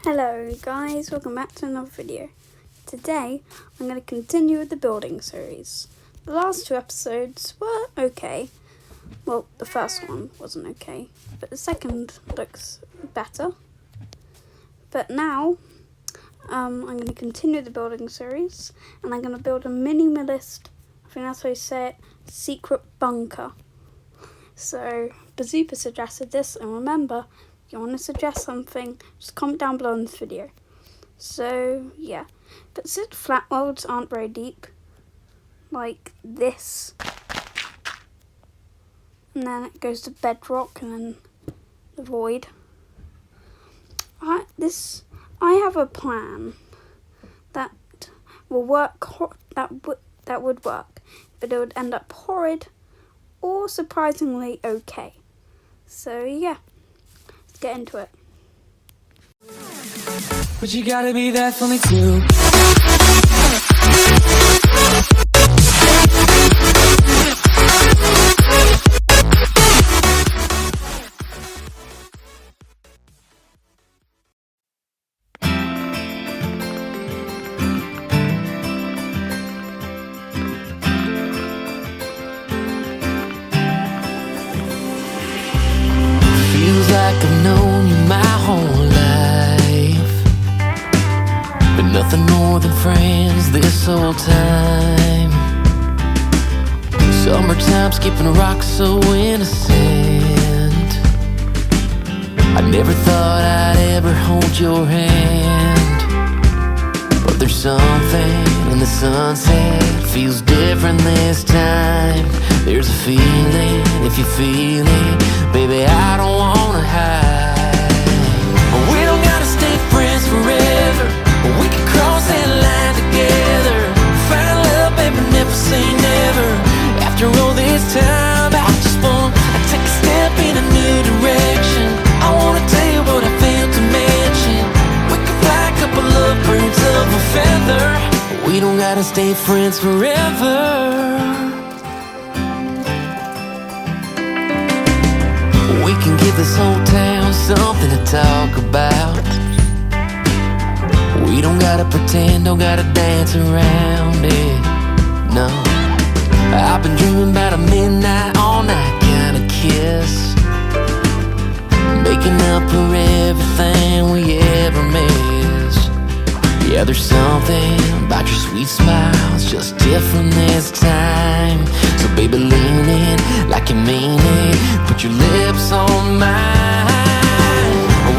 Hello guys, welcome back to another video. Today I'm going to continue with the building series. The last two episodes were okay. Well, the first one wasn't okay, but the second looks better. But now I'm going to continue the building series and I'm going to build a minimalist, I think that's how you say it, secret bunker. So Bazooka suggested this, and remember, if you want to suggest something, just comment down below in this video. So yeah, but since flat worlds aren't very deep, like this, and then it goes to bedrock and then the void. I have a plan that will work. That would work, but it would end up horrid or surprisingly okay. So yeah, let's get into it. But you gotta be there for me too. Feels like I've known you my whole life, but nothing more than friends this whole time. Summertime skipping rocks so innocent. I never thought I'd ever hold your hand, but there's something in the sunset, feels different this time. There's a feeling, if you feel it, baby, I don't wanna hide. We don't gotta stay friends forever, we can cross that line together. Find love, baby, never say never. After all this time, I just wanna take a step in a new direction. I wanna tell you what I failed to mention. We can fly a couple of birds of a feather. We don't gotta stay friends forever. We can give this whole town something to talk about. We don't gotta pretend, don't gotta dance around it, no. I've been dreaming about a midnight, all night kind of kiss, making up for everything we ever missed. Yeah, there's something about your sweet smile, it's just different this time. So baby, lean in like you mean it, put your lips on mine.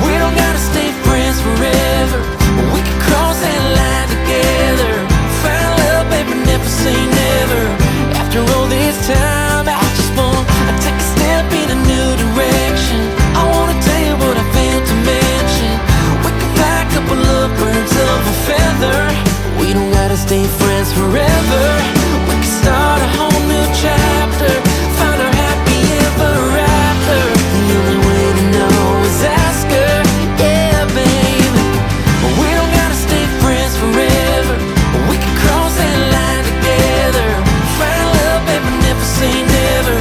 We don't gotta stay friends forever, we can cross that line together. Find love, baby, never say never. After all this time, I just wanna take a step in a new direction. I wanna tell you what I failed to mention. We can fly a couple of birds of a feather. We don't gotta stay friends forever, we can start a whole new chapter, find our happy ever after. The only way to know is ask her, yeah, babe. We don't gotta stay friends forever, we can cross that line together. Find love, baby, never say never.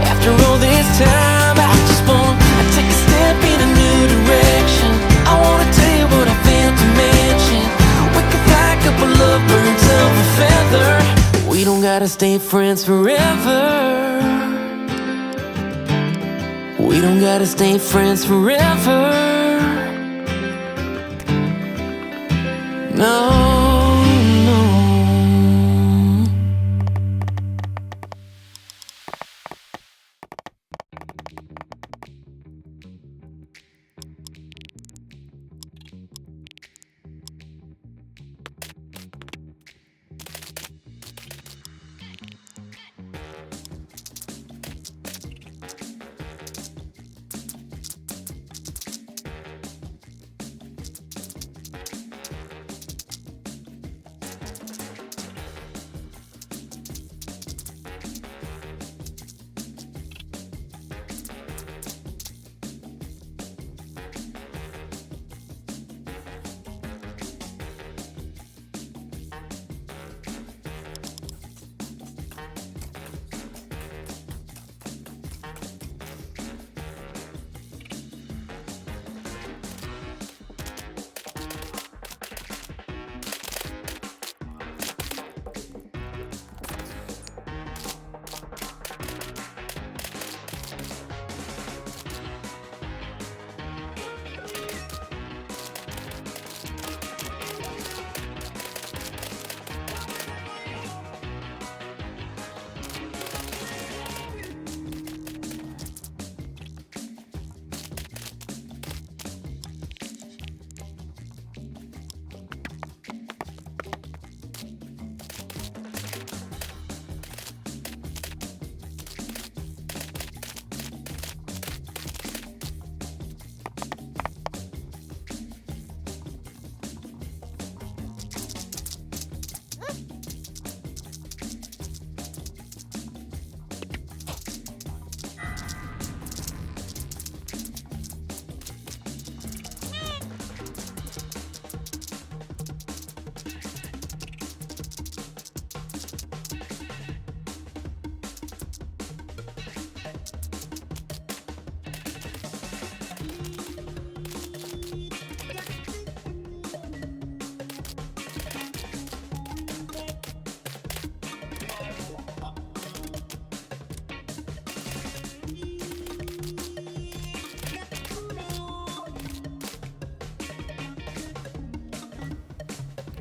After all this time, I just wanna take a step in a new direction. I wanna tell you what I failed to mention. We can fly a couple of birds of a feather. We don't gotta stay friends forever. We don't gotta stay friends forever. No.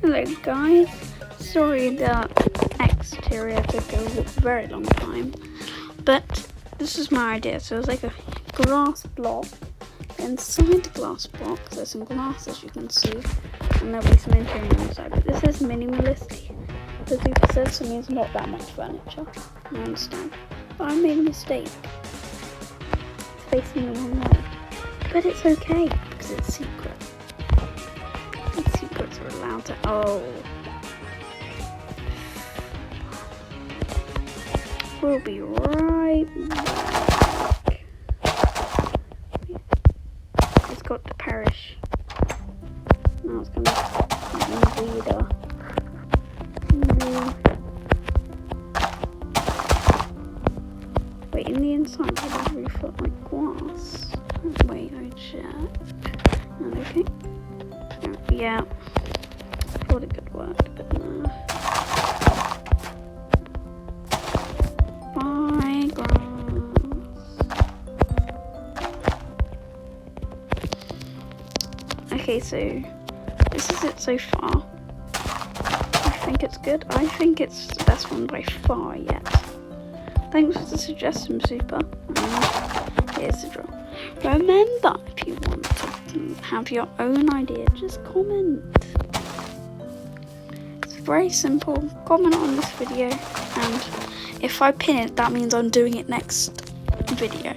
Hello guys, sorry the exterior took a very long time, but this is my idea. So it's like a glass block. Inside the glass block there's some glass, as you can see, and there'll be some interior inside, but this is minimalist. The super said, so it means not that much furniture. I understand, but I made a mistake. It's facing the wrong way, but it's okay because it's secret. Secrets are allowed to. Oh. We'll be right back. It's got to perish. Now it's going to be leader. Wait, in the inside, I have really felt like glass. Wait, I checked. Okay. Yeah, thought it could work, but no. Bye, grass. Okay, so this is it so far. I think it's good. I think it's the best one by far yet. Thanks for the suggestion, Super. Here's the draw. Remember, if you want to have your own idea, just comment. It's very simple. Comment on this video, and if I pin it, that means I'm doing it next video.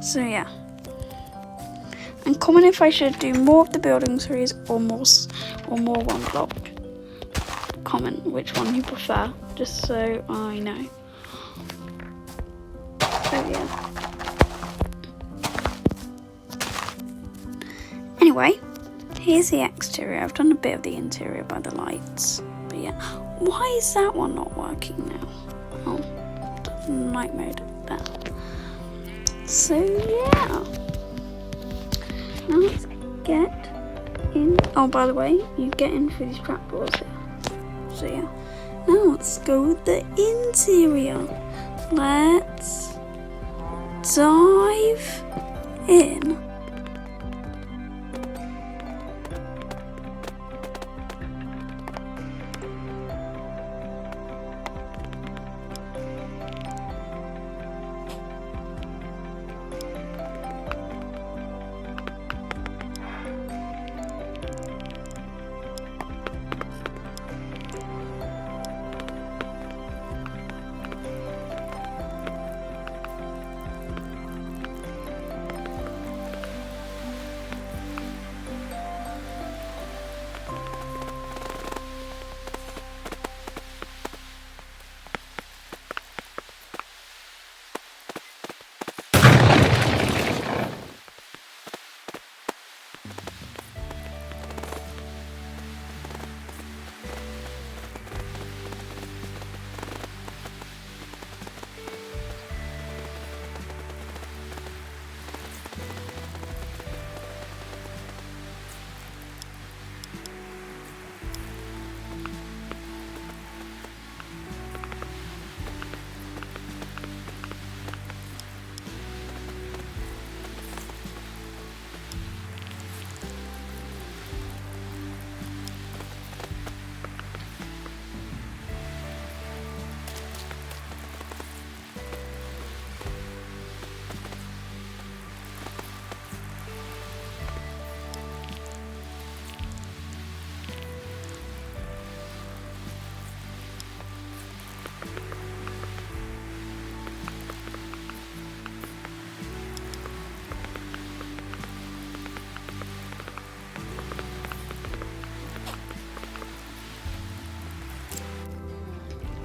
So yeah. And comment if I should do more of the building series or more one block. Comment which one you prefer, just so I know. So yeah. Anyway, here's the exterior. I've done a bit of the interior by the lights. But yeah, why is that one not working now? Oh, night mode there. So yeah. Now let's get in. Oh, by the way, you get in through these trapdoors here. So yeah. Now let's go with the interior. Let's dive in.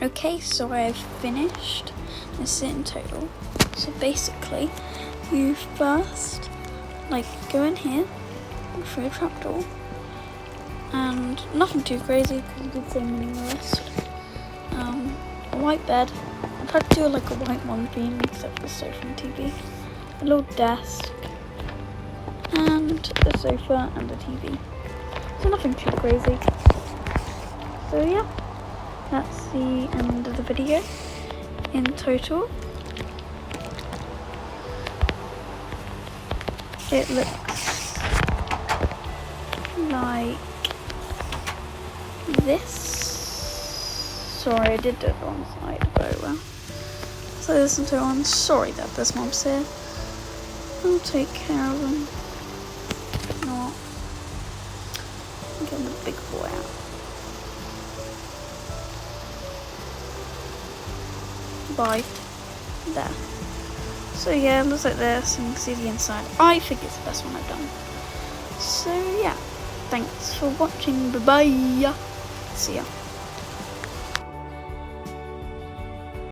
Okay, so I've finished this in total. So basically, you first go in here through a trapdoor, and nothing too crazy because you did say minimalist. A white bed. I tried to do a white one theme except for the sofa and TV. A little desk, and a sofa and a TV. So nothing too crazy. So yeah. That's the end of the video. In total, it looks like this. Sorry, I did do it the wrong side, but oh well. So this is one. Sorry that this mob's here. I'll take care of him. You know what? I'm getting the big boy out. Bye. There. So yeah, it looks like this, and you can see the inside. I think it's the best one I've done. So yeah, thanks for watching. Bye bye. See ya.